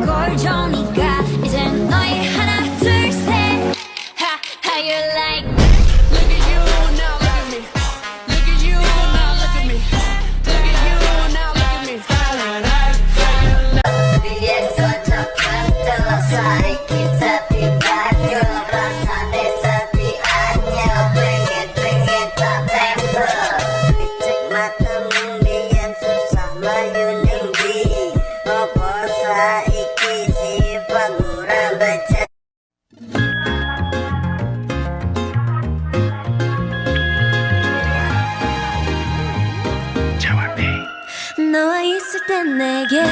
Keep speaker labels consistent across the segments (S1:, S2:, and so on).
S1: 걸 정리가 이젠 너의 하나 둘셋 How you like
S2: Look at you now, look at me. Look at you now, look at me. Look at you now, look at me.
S3: 위에서 저편 들어서 기차비 바뀌어 라산에 잡이 안녕 Bring it 다 뱀버 Picek matamu biyen susah melayu ning Apa saiki sifat murah baca
S1: 너와 있을 땐 내게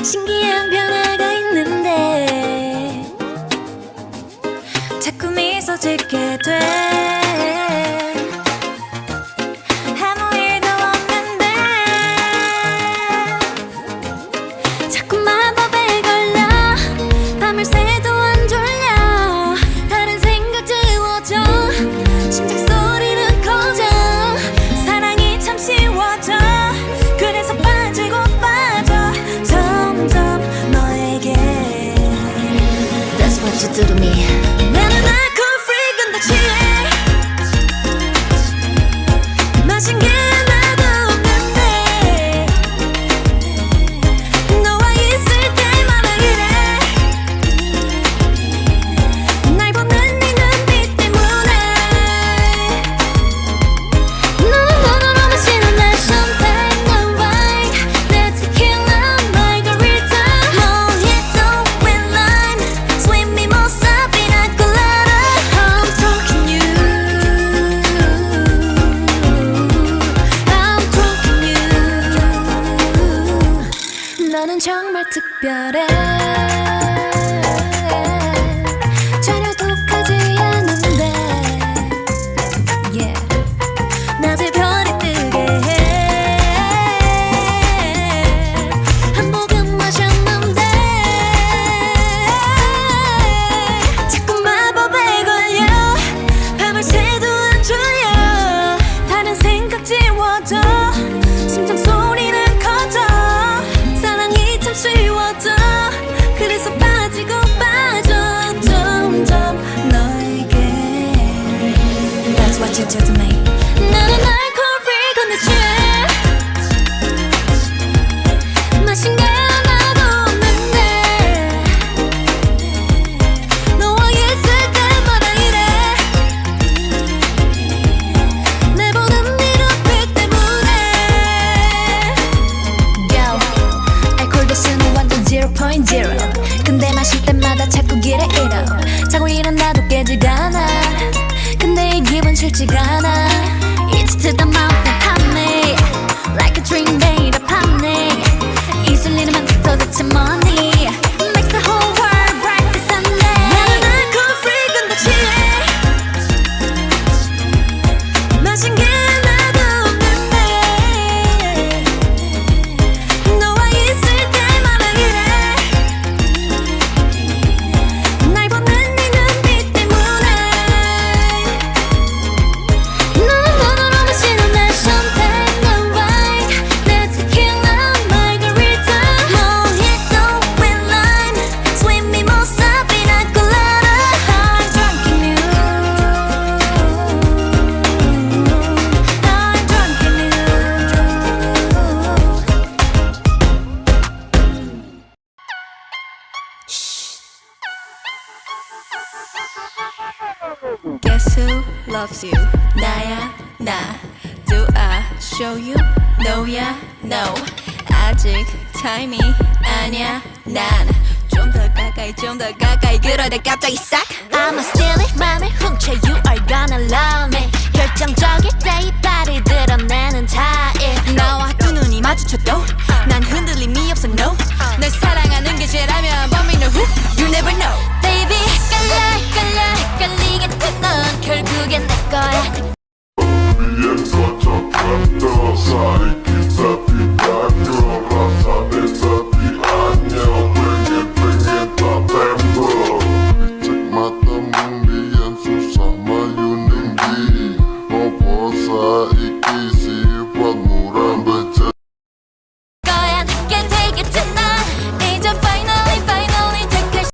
S1: 신기한 변화가 있는데 자꾸 미소 짓게 돼 아무 일도 없는데 자꾸 마법에 걸려 밤을 새도 안 졸려 다른 생각 지워져 심장 소리는 커져 사랑이 참 쉬워져 그래서 빠지고 빠져 점점 너에게 That's what you do to me 나는 alcohol free 근데 취해 마신 게 하나도 없는데 너와 있을 때마다 이래 날 보는 네 눈빛 때문에 너는 마시는 날 champagne 난 wine 내 tequila margarita mojito with lime sweet mimosa pina colada I'm talking you I'm talking you 너는 정말 특별해 전혀 독하지 않은데 yeah. 낮에 별이 뜨게 해 한 모금 마셨는데 자꾸 마법에 걸려 밤을 새도 안 졸려 다른 생각 지워져 심장 소리는 커져 사랑이 참 쉬워져 그래서 빠지고 빠져 점점 너에게 That's what you do to me 나는 alcohol free 근데 취해 마신 게 하나도 없는데 너와 있을 때마다 이래 내 보는 네 눈빛 때문에 Yo 알코올 도수는 완전 0.0 근데 마실 때마다 자꾸 길에 잃어 자고 일어나도 깨지가 않아 근데 이 기분 싫지가 않아 It's to the mouth and pop me Like a dream made of honey 이슬 잃으면 도대체 뭐니 Makes the whole world bright as Sunday 나는 alcohol free 근데 취해 마신 게 하나도 없는데 너와 있을 때마다 이래 날 보는 네 눈빛 때문에 너는 마시는 날 champagne 난 wine 내 tequila margarita mojito with lime sweet mimosa pina colada I'm drunk in you I'm drunk in you Guess who loves you? 나야 나 Do I show you? No야 no 아직 타임이 아니야 난 좀 더 가까이 그러다 갑자기 싹 I'ma steal it 맘을 훔쳐 You are gonna love me 결정적일 때 이빨을 드러내는 타입 나와 두 눈이 마주쳐도 난 흔들림이 없어 no 널 사랑하는 게 죄라면 But me know who You never know Baby 헷갈리겠던 결국엔 내 거야
S4: 위에서 저편 들어서 기차비 바뀌어 라산에 잡이 안녕 Bring it 다 뱀버 Picek matamu biyen susah melayu ning Apa saiki sifat murah baca
S1: get to